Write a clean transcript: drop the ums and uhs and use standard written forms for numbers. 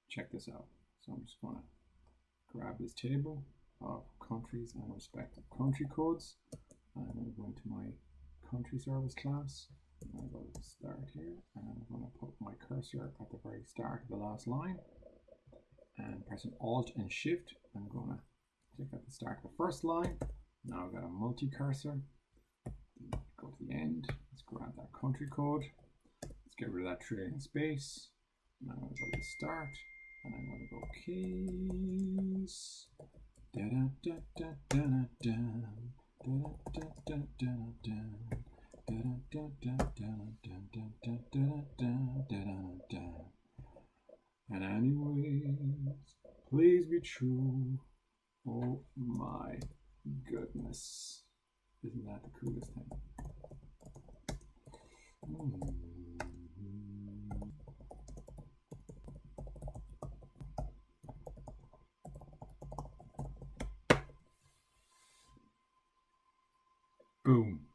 check this out. So I'm just going to grab this table of countries and respective country codes. I'm going to go into my country service class. I'm going to start here, and I'm going to put my cursor at the very start of the last line, and pressing Alt and Shift, I'm going to click at the start of the first line. Now I've got a multi-cursor. Go to the end. Let's grab that country code. Let's get rid of that trailing space. Now I'm going to go to the start, and I'm going to go keys. Da da da da da da da da da da da. And anyways, please be true. Oh my goodness. Isn't that the coolest thing? Boom.